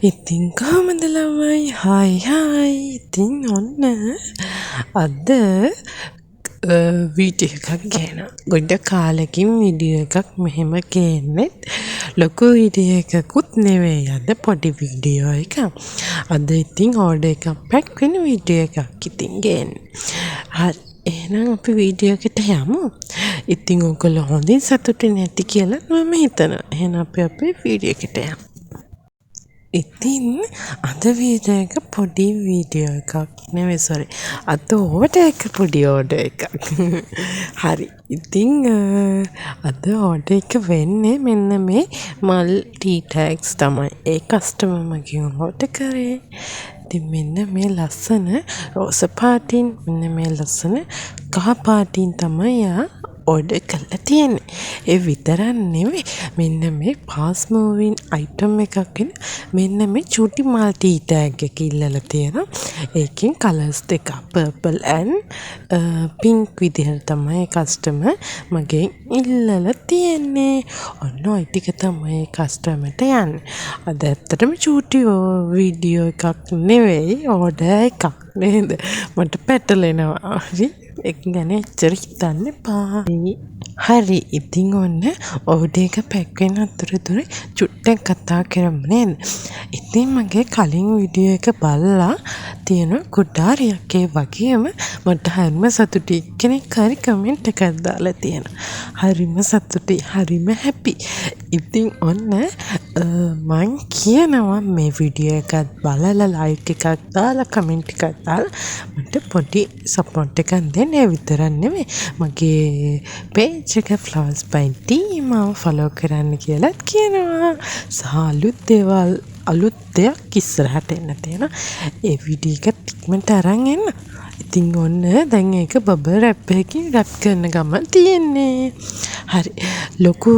ඉතින් කොහොමද ළමයි? හායි. ඉතින් ඔන්න අද වීඩියෝ එකක් ගේනවා. ගොඩ කාලෙකින් වීඩියෝ එකක් මෙහෙම ගේන්නෙත් ලොකු වීඩියෝ එකකුත් නෙවෙයි. අද පොඩි වීඩියෝ එකක්. අද ඉතින් ඕඩර් එකක් පැක් වෙන වීඩියෝ එකක් ඉතින් ගේන්නේ. හරි. එහෙනම් අපි වීඩියෝ එකට යමු. ඉතින් ඔයගොල්ලෝ හොඳින් සතුටින් නැති කියලා මම හිතනවා. එහෙනම් අපි අපේ වීඩියෝ එකට යමු. ඉතින් අද වීඩියෝ එක පොඩි වීඩියෝ එකක් නෙවෙයි සෝරි. අද ඕඩර් එක පොඩි ඕඩර් එකක්. හරි. ඉතින් අද ඕඩර් එක වෙන්නේ මෙන්න මේ මල් ටී ටැග්ස් තමයි. ඒ කස්ටමර් මගෙන් ඕඩර් කරේ. ඉතින් මෙන්න මේ ලස්සන රෝස පාටින් මෙන්න මේ ලස්සන කහ පාටින් තමයි ඕඩර් කරලා තියෙන්නේ. ඒ විතරක් නෙවෙයි මෙන්න මේ ෆාස්ට් මූවින් අයිටම් එකක් වෙන මෙන්න මේ චූටි මල් ටී ටැග් එක ඉල්ලලා තියෙනවා. ඒකෙන් කලර්ස් දෙකක් පර්පල් ඇන් පින්ක් විදිහට තමයි කස්ටමර් මගෙන් ඉල්ලලා තියෙන්නේ. ඔන්න ඔය ටික තමයි කස්ටමර්ට යන්නේ. අද ඇත්තටම චූටි වීඩියෝ එකක් නෙවෙයි ඕඩර් එකක් නේද? මට පැටලෙනවා. හරි. ඒක ගැන එච්චර හිතන්න එපා. හරි. ඉතින් ඔන්න ඕඩර් එක පැක් වෙන අතරතුර චුට්ටක් කතා කරමු නේද? ඉතින් මගේ කලින් වීඩියෝ එක බලලා තියෙන කුඩාරියක් ඒ වගේම මට හරිම සතුටුයි කෙනෙක් හරි කමෙන්ට් එකක් දාලා තියෙනවා. හරිම සතුටුයි. හරිම හැපි. ඉතින් ඔන්න මං කියනවා මේ වීඩියෝ එකත් බලලා ලයික් එකක් දාලා කමෙන්ට් එකක් දාලා මට පොඩි සපෝට් එකක් දෙන්න. ඒ විතරක් නෙවෙයි මගේ පේජ් එක flowers by tea මාව ෆලෝ කරන්න කියලාත් කියනවා. සහ අලුත් දෙයක් ඉස්සරහට එන්න තියෙනවා. ඒ වීඩියෝ එක ටිකමට අරන් එන්න. ඉතින් ඔන්න දැන් ඒක බබල් රැප් එකකින් රැප් කරන ගමන් තියෙන්නේ. හරි. ලොකු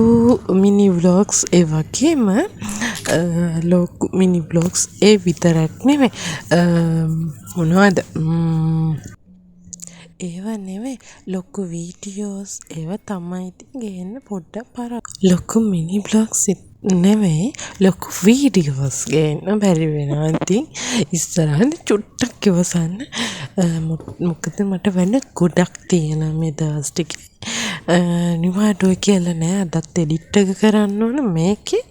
මිනි ව්ලොග්ස් ඒ වගේම ලොකු මිනි ව්ලොග්ස් ඒ විතරක් නෙවෙයි මොනවද ඒව නෙවෙයි ලොකු වීඩියෝස් ඒව තමයි ඉතින් ගේන්න පොඩ්ඩක් ලොකු මිනි බ්ලොග්ස් නෙවෙයි ලොකු වීඩියෝස් ගේන්න බැරි වෙනවා. ඉතින් ඉස්සරහට චුට්ටක් ඉවසන්න. මොකද මට වෙන ගොඩක් තියෙනවා මේ දවස් ටිකේ. නිවාඩුව කියලා නෑ. අදත් එඩිට් එක කරන්න ඕන මේකේ.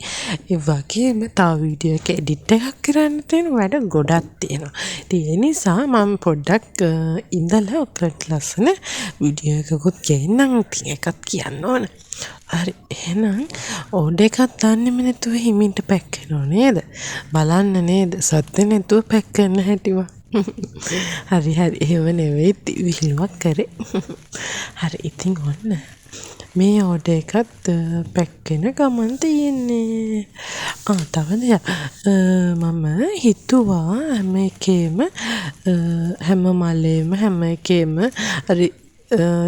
ඒ වගේම තව වීඩියෝ එක එඩිට් එකක් කරන්න තියෙන වැඩ ගොඩක් තියෙනවා. ඉතින් ඒ නිසා මම පොඩ්ඩක් ඉඳලා ඔක්ලට් ලස්සන වීඩියෝ එකකුත් ගේන්නම්. ඉතින් එකක් කියන්න ඕන. හරි. එහෙනම් ඕඩර් එකක් දාන්නෙම නැතුව හිමින්ට පැක් කරනව නේද? බලන්න නේද? සද්ද නැතුව පැක් කරන්න හැටිව. හරි. එහෙම නෙවෙයි විහිළුවක් කරේ. හරි. ඉතින් ඔන්න මේ ඕඩර් එකත් පැක් වෙන ගමන් තියෙන්නේ. තව දෙයක් මම හිතුවා හැම මලේම හැම එකේම හරි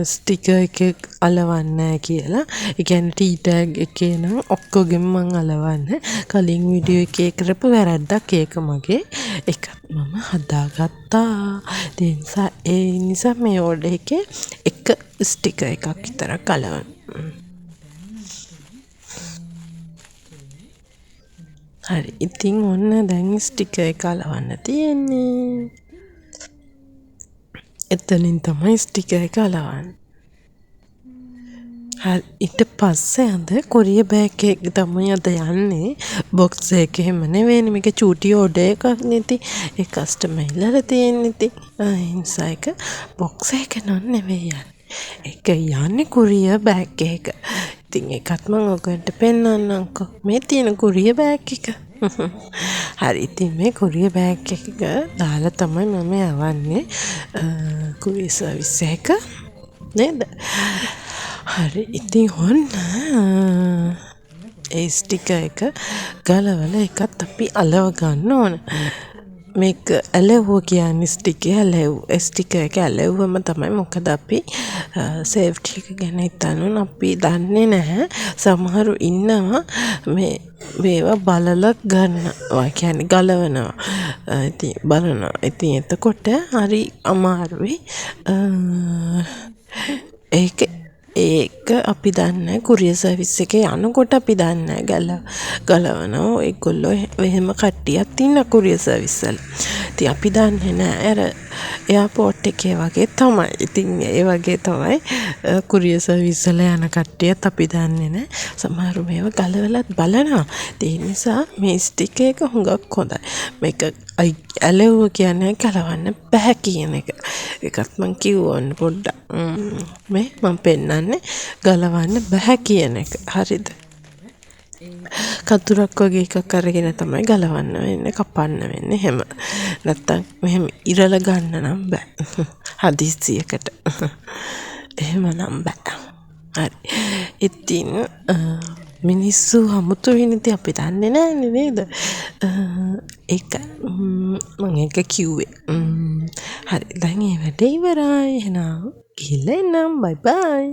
ස්ටිකර් එක අලවන්න කියලා. ඒ කියන්නේ ටී ටැග් එකේ නම් ඔක්කොගෙම මං අලවන්න. කලින් වීඩියෝ එකේ කරපු වැරද්දක් ඒක මගේ. ඒකත් මම හදාගත්තා. ඒ නිසා මේ ඕඩර් එකේ එක ස්ටිකර් එකක් විතරක් අලවන්න. හරි. ඉතින් ඔන්න දැන් ස්ටිකර් එක අලවන්න තියෙන්නේ. එතනින් තමයි ස්ටිකර් එක අලවන්නේ. හරි. ඊට පස්සේ අද කොරිය බෑග් එක තමයි අද යන්නේ. බොක්ස් එක එහෙම නෙවෙයි. මේක චූටි ඕඩර් එකක් නෙති. ඒ කස්ටමර් ඉල්ලලා තියෙන්නේ ඉතින්. ඒ නිසා එක බොක්ස් එක නෙවෙයි යන්නේ. ඒක යන්නේ කොරිය බෑග් එක. ඉතින් ඒකත් මම ඔයගොල්ලන්ට පෙන්නන්නම්කෝ. මේ තියෙන කොරිය බෑග් එක. හරි. ඉතින් මේ කොරිය බෑග් එක දාලා තමයි මම යවන්නේ කොරිය සර්විස් එක නේද? හරි. ඉතින් ඔන්න ඒ ස්ටිකර් එක ගලවලා එකත් අපි අලව ගන්න ඕන. මේක ඇලවුවා කියන්නේ ස්ටිකර් එක ඇලවුවම තමයි. මොකද අපි සේෆ්ටි එක ගැන හිතන්න අපි දන්නේ නැහැ. සමහරු ඉන්නවා මේවා බලලා ගන්නවා. කියන්නේ ගලවනවා. ඉතින් බලනවා. ඉතින් එතකොට හරි අමාරුයි. ඒක ඒක අපි දන්නේ කුරියර් සර්විස් එකේ යනකොට අපි දන්නේ ගලවනවා ඒගොල්ලෝ එහෙම කට්ටියක් ඉන්න කුරියර් සර්විස් වල. ඉතින් අපි දන්නේ නැහැ අර එයාපෝට් එකේ වගේ තමයි. ඉතින් ඒ වගේ තමයි කුරියර් සර්විස් වල යන කට්ටියත් අපි දන්නේ නැහැ. සමහරු මේව ගලවලත් බලනවා. ඒ නිසා මේ ස්ටික් එක හුඟක් හොඳයි. මේක ඇලෙව්ව කියන්නේ ගලවන්න බෑ කියන එක. ඒකත් මං කිව්වොත් පොඩ්ඩක්. මේ මම පෙන්නන්නේ ගලවන්න බෑ කියන එක. හරිද? කතුරක් වගේ එකක් අරගෙන තමයි ගලවන්න වෙන්නේ, කපන්න වෙන්නේ එහෙම. නැත්තම් මෙහෙම ඉරලා ගන්න නම් බෑ. හදිස්සියකට. එහෙම නම් බෑ. හරි. ඉතින් මිනිස්සු හමුතු වෙනදී අපි දන්නේ නැහැ නේද? ඒක මම ඒක කිව්වේ. හරි. දැන් ඒ වැඩේ ඉවරයි. එහෙනම් ගිහලා එන්නම්. බයි බයි.